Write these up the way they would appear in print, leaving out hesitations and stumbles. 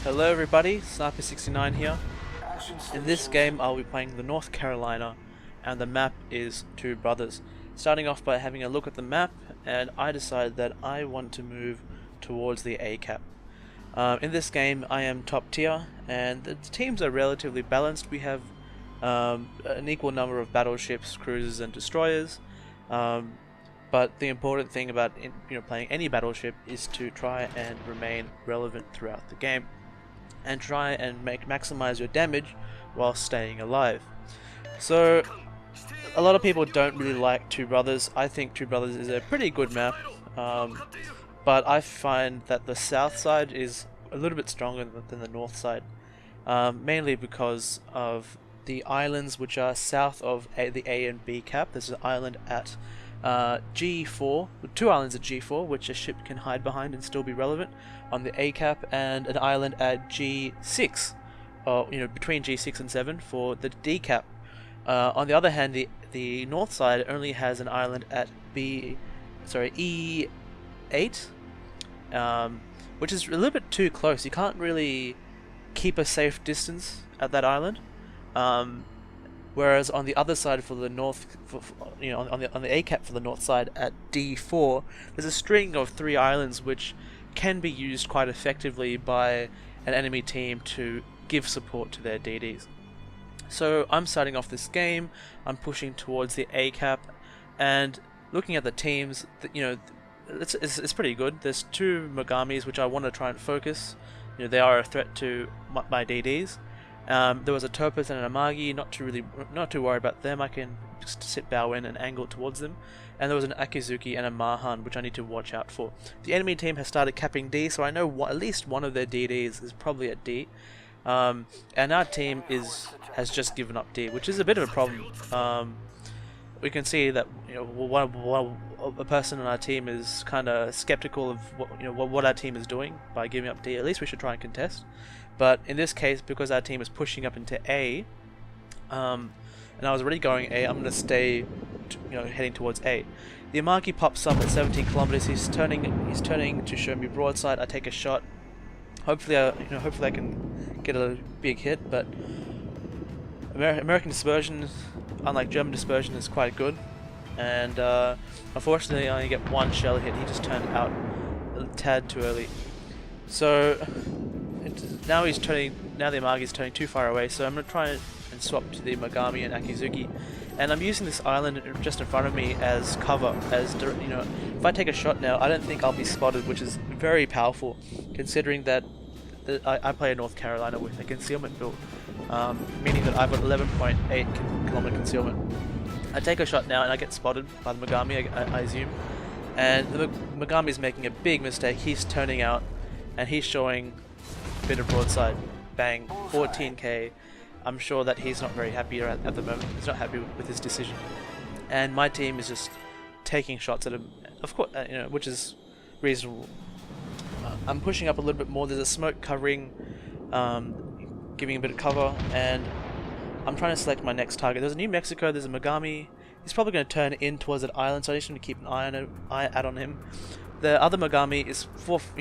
Hello everybody, snYpr69 here. In this game I'll be playing the North Carolina and the map is Two Brothers. Starting off by having a look at the map, and I decided that I want to move towards the A cap. In this game I am top tier and the teams are relatively balanced. We have an equal number of battleships, cruisers and destroyers. But the important thing about playing any battleship is to try and remain relevant throughout the game and try and maximize your damage while staying alive. So a lot of people don't really like Two Brothers. I think Two Brothers is a pretty good map, but I find that the south side is a little bit stronger than the north side, mainly because of the islands which are south of the A and B cap. There's an island at G4, two islands at G4 which a ship can hide behind and still be relevant on the A cap, and an island at G6, between G6 and 7 for the D cap. On the other hand, the north side only has an island at E8, which is a little bit too close. You can't really keep a safe distance at that island. Whereas on the other side for the north, on the A cap for the north side at D4, there's a string of 3 islands which can be used quite effectively by an enemy team to give support to their DDs. So I'm starting off this game, I'm pushing towards the A cap, and looking at the teams, it's pretty good. There's 2 Megamis which I want to try and focus. They are a threat to my DDs. There was a Topaz and an Amagi, not too worried about them. I can just sit bow in and angle towards them. And there was an Akizuki and a Mahan, which I need to watch out for. The enemy team has started capping D, so I know at least one of their DDs is probably at D. And our team has just given up D, which is a bit of a problem. We can see that a person on our team is kind of skeptical of what our team is doing by giving up D. At least we should try and contest. But in this case, because our team is pushing up into A, and I was already going A, I'm going to stay, heading towards A. The Amagi pops up at 17 kilometers. He's turning to show me broadside. I take a shot. Hopefully I can get a big hit. But American dispersion, unlike German dispersion, is quite good. And unfortunately, I only get 1 shell hit. He just turned out a tad too early. So now the Amagi is turning too far away, so I'm going to try and swap to the Megami and Akizuki, and I'm using this island just in front of me as cover, if I take a shot now, I don't think I'll be spotted, which is very powerful, considering that I play in North Carolina with a concealment build, meaning that I've got 11.8 kilometer concealment. I take a shot now and I get spotted by the Megami, I assume, and the Megami is making a big mistake. He's turning out, and he's showing bit of broadside, bang, 14k. I'm sure that he's not very happy at the moment. He's not happy with his decision, and my team is just taking shots at him. Of course, which is reasonable. I'm pushing up a little bit more. There's a smoke covering, giving a bit of cover, and I'm trying to select my next target. There's a New Mexico. There's a Megami. He's probably going to turn in towards that island, so I just need to keep an eye out on him. The other Megami is 5k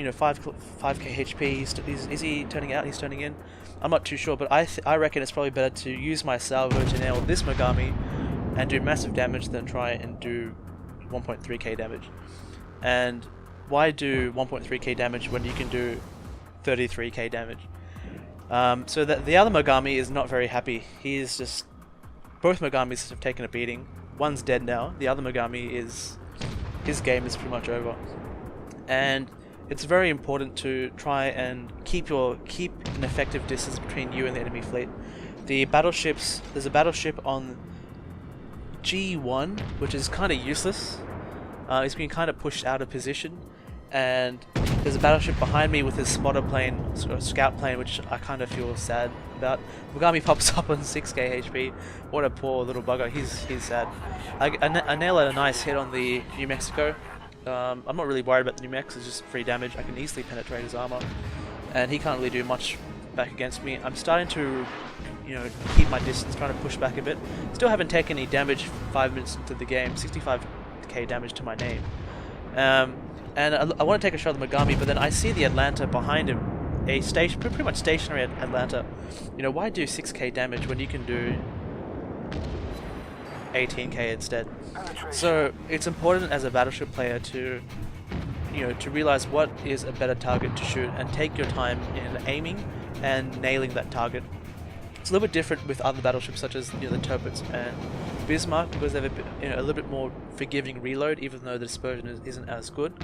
HP. Is he turning out? He's turning in. I'm not too sure, but I reckon it's probably better to use my salvo to nail this Megami and do massive damage than try and do 1.3k damage. And why do 1.3k damage when you can do 33k damage? So the other Megami is not very happy. Both Megamis have taken a beating. One's dead now. The other Megami his game is pretty much over. And it's very important to try and keep an effective distance between you and the enemy fleet. The battleships, there's a battleship on G1 which is kind of useless. It's been kind of pushed out of position, and there's a battleship behind me with his spotter plane, or scout plane, which I kind of feel sad about. Megami pops up on 6k HP. What a poor little bugger. He's sad. I nail a nice hit on the New Mexico. I'm not really worried about the New Mex, it's just free damage. I can easily penetrate his armor, and he can't really do much back against me. I'm starting to, keep my distance, trying to push back a bit. Still haven't taken any damage 5 minutes into the game, 65k damage to my name. And I want to take a shot at the Megami, but then I see the Atlanta behind him, a pretty much stationary Atlanta. You know, why do 6k damage when you can do 18k instead? So it's important as a battleship player to, you know, to realize what is a better target to shoot and take your time in aiming and nailing that target. It's a little bit different with other battleships such as, you know, the Tirpitz and Bismarck, because they have a little bit more forgiving reload, even though the dispersion isn't as good.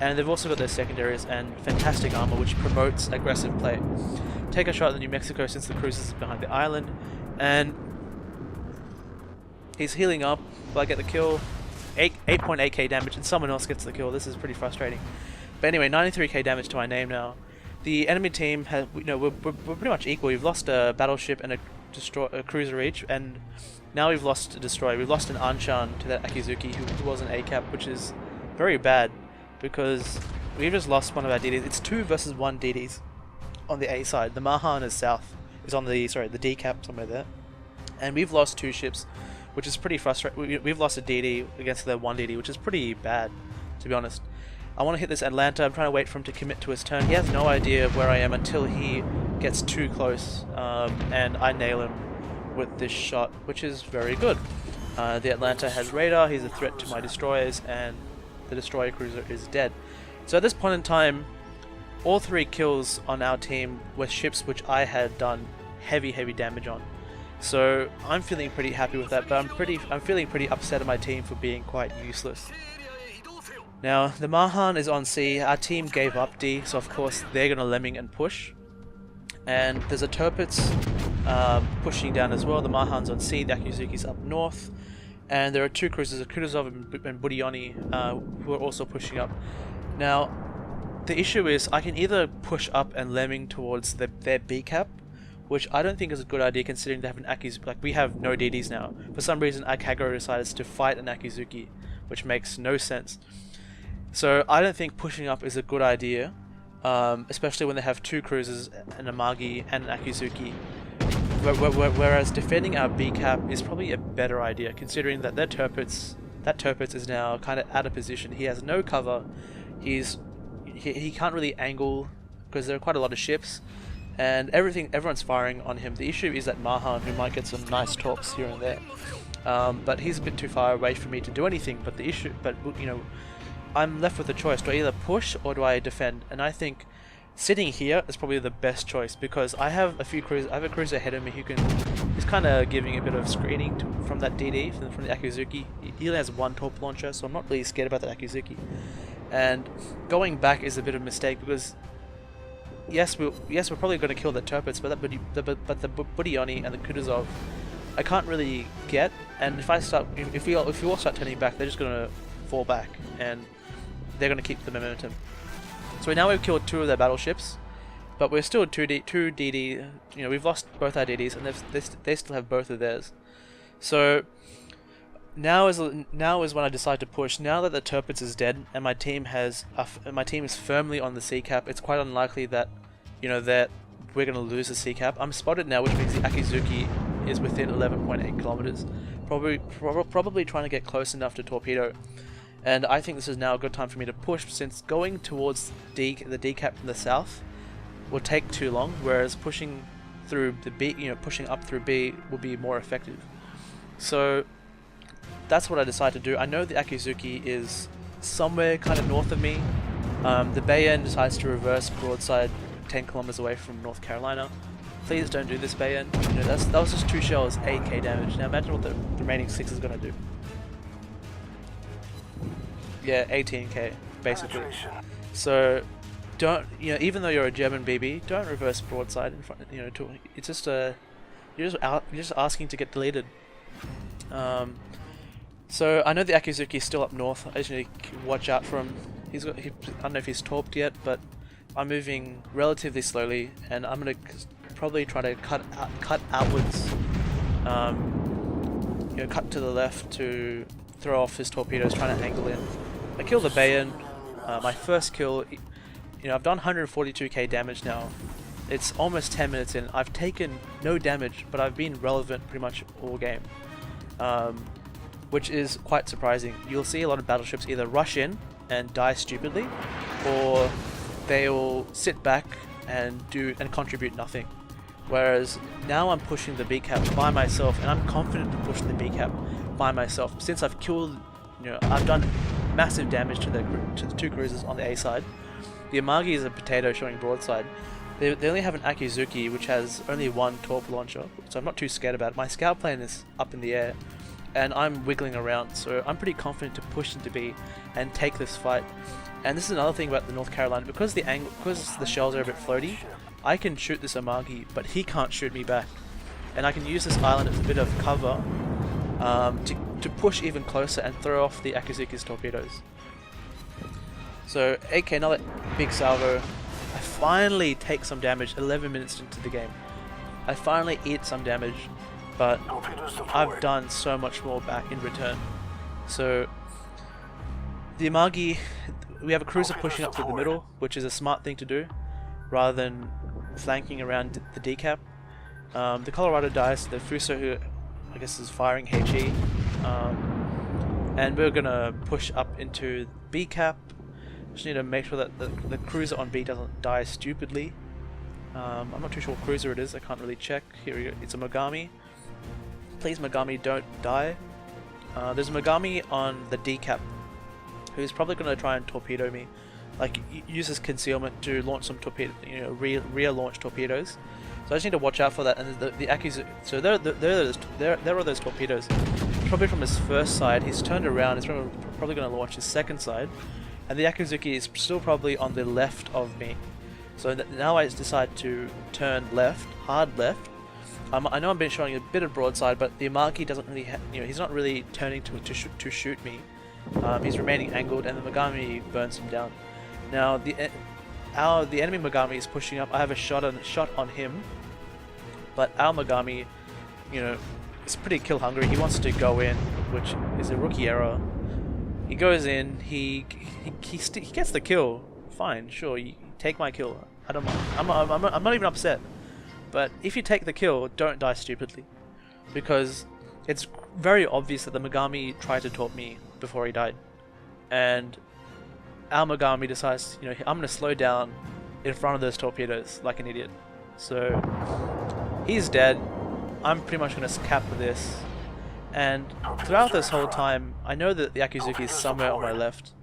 And they've also got their secondaries and fantastic armor, which promotes aggressive play. Take a shot at the New Mexico since the cruiser is behind the island, and he's healing up. Will I get the kill? 8.8k damage, and someone else gets the kill. This is pretty frustrating. But anyway, 93k damage to my name now. The enemy team has, you know, we're pretty much equal. We've lost a battleship and a cruiser each, and now we've lost a destroyer. We've lost an Anshan to that Akizuki, who was an ACAP, which is very bad because we've just lost one of our DDs. It's 2 versus 1 DDs on the A side. The Mahan is south. Is on the the D cap somewhere there, and we've lost 2 ships, which is pretty frustrating. We've lost a DD against their 1 DD, which is pretty bad, to be honest. I want to hit this Atlanta. I'm trying to wait for him to commit to his turn. He has no idea where I am until he gets too close, and I nail him with this shot, which is very good. The Atlanta has radar, he's a threat to my destroyers, and the destroyer cruiser is dead. So at this point in time, all 3 kills on our team were ships which I had done heavy damage on. So I'm feeling pretty happy with that, but I'm feeling pretty upset at my team for being quite useless. Now, the Mahan is on C. Our team gave up D, so of course they're going to lemming and push. And there's a Tirpitz pushing down as well. The Mahan's on C, the Akizuki's up north. And there are 2 cruisers, Kutuzov and Budioni, who are also pushing up. Now, the issue is I can either push up and lemming towards their B cap, which I don't think is a good idea considering they have an Akizuki. Like, we have no DDs now. For some reason, Akagoro decides to fight an Akizuki, which makes no sense. So I don't think pushing up is a good idea, especially when they have 2 cruisers, an Amagi and an Akizuki. Whereas defending our B cap is probably a better idea, considering that that Tirpitz is now kind of out of position. He has no cover. He can't really angle because there are quite a lot of ships, and everyone's firing on him. The issue is that Mahan, who might get some nice torps here and there, but he's a bit too far away for me to do anything. But you know, I'm left with a choice. Do I either push or do I defend? And I think sitting here is probably the best choice because I have a few cruisers. I have a cruiser ahead of me who he's kind of giving a bit of screening from that DD from the Akizuki. He only has 1 torp launcher, so I'm not really scared about that Akizuki. And going back is a bit of a mistake because yes, we're probably going to kill the Tirpitz, but the Budioni and the Kutuzov, I can't really get. And if we all start turning back, they're just going to fall back and they're going to keep the momentum. So now we've killed 2 of their battleships, but we're still 2 DD. You know, we've lost both our DDs, and they still have both of theirs. So now is when I decide to push. Now that the Tirpitz is dead and my team is firmly on the C cap, it's quite unlikely that, you know, that we're going to lose the C cap. I'm spotted now, which means the Akizuki is within 11.8 kilometers, probably trying to get close enough to torpedo. And I think this is now a good time for me to push, since going towards the D cap from the south will take too long, whereas pushing through the B, you know, pushing up through B will be more effective. So that's what I decided to do. I know the Akizuki is somewhere kind of north of me. The Bayan decides to reverse broadside 10 kilometers away from North Carolina. Please don't do this, Bayan. You know, that was just 2 shells, 8k damage. Now imagine what the remaining 6 is going to do. Yeah, 18k basically. So don't, you know, even though you're a German BB, don't reverse broadside in front. You know, it's just you're just asking to get deleted. So I know the Akizuki is still up north. I just need to watch out for him. I don't know if he's torped yet, but I'm moving relatively slowly, and I'm gonna probably try to cut outwards. You know, cut to the left to throw off his torpedoes, trying to angle in. I killed the Bayan. My first kill. You know, I've done 142k damage now. It's almost 10 minutes in. I've taken no damage, but I've been relevant pretty much all game, which is quite surprising. You'll see a lot of battleships either rush in and die stupidly, or they'll sit back and contribute nothing. Whereas now I'm pushing the B cap by myself, and I'm confident to push the B cap by myself. Since I've killed, I've done massive damage to the two cruisers on the A side. The Amagi is a potato showing broadside. They only have an Akizuki, which has only one torp launcher, so I'm not too scared about it. My scout plane is up in the air, and I'm wiggling around, so I'm pretty confident to push into B and take this fight. And this is another thing about the North Carolina, because the shells are a bit floaty, I can shoot this Amagi, but he can't shoot me back. And I can use this island as a bit of cover to push even closer and throw off the Akizuki's torpedoes. So AK, another big salvo. I finally take some damage 11 minutes into the game. I finally eat some damage, but I've done so much more back in return. So the Amagi, we have a cruiser pushing up to the middle, which is a smart thing to do, rather than flanking around the decap. The Colorado dies, the Fuso, who I guess is firing HE, and we're gonna push up into B cap. Just need to make sure that the cruiser on B doesn't die stupidly. I'm not too sure what cruiser it is, I can't really check. Here we go, it's a Mogami. Please Mogami, don't die. There's a Mogami on the D cap who's probably going to try and torpedo me. Like, uses concealment to launch some torpedo, rear launch torpedoes. So I just need to watch out for that. And the Akizuki, so there are those torpedoes. Probably from his first side, he's turned around, he's probably going to launch his second side. And the Akizuki is still probably on the left of me. So now I decide to turn left, hard left. I know I've been showing a bit of broadside, but the Amagi doesn't really, he's not really turning to shoot me. He's remaining angled, and the Mogami burns him down. Now the enemy Mogami is pushing up. I have a shot on him, but our Mogami, is pretty kill hungry. He wants to go in, which is a rookie error. He goes in. He gets the kill. Fine, sure, you take my kill. I don't mind. I'm not even upset. But if you take the kill, don't die stupidly, because it's very obvious that the Mogami tried to torp me before he died, and our Mogami decides, I'm going to slow down in front of those torpedoes like an idiot. So he's dead. I'm pretty much going to cap this, and throughout this whole time, I know that the Akizuki is somewhere on my left,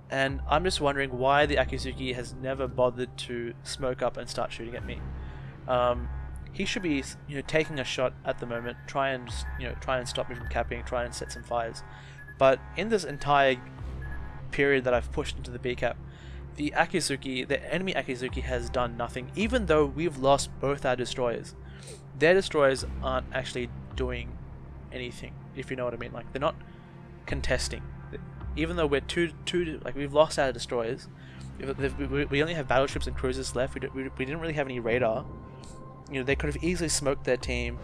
and I'm just wondering why the Akizuki has never bothered to smoke up and start shooting at me. He should be, taking a shot at the moment, try and stop me from capping, try and set some fires. But in this entire period that I've pushed into the B cap, the enemy Akizuki has done nothing. Even though we've lost both our destroyers, their destroyers aren't actually doing anything, if you know what I mean. Like, they're not contesting. Even though we're we've lost our destroyers, we only have battleships and cruisers left. We didn't really have any radar. They could have easily smoked their team,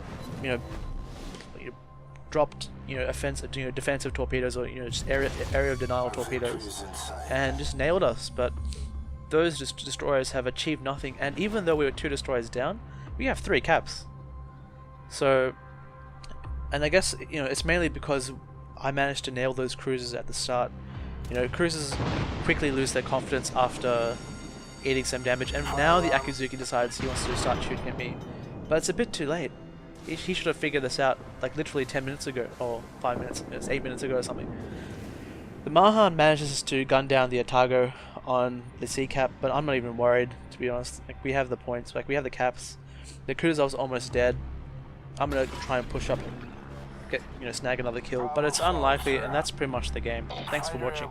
dropped offensive, defensive torpedoes, or just area of denial torpedoes, and just nailed us. But those destroyers have achieved nothing. And even though we were 2 destroyers down, we have 3 caps. So, and I guess it's mainly because I managed to nail those cruisers at the start. Cruisers quickly lose their confidence after eating some damage, and now the Akizuki decides he wants to start shooting at me. But it's a bit too late. He should have figured this out like literally 10 minutes ago, or 5 minutes, 8 minutes ago or something. The Mahan manages to gun down the Otago on the C cap, but I'm not even worried, to be honest. Like, we have the points, we have the caps. The cruiser was almost dead. I'm gonna try and push up and get, snag another kill, but it's unlikely, and that's pretty much the game. Thanks for watching.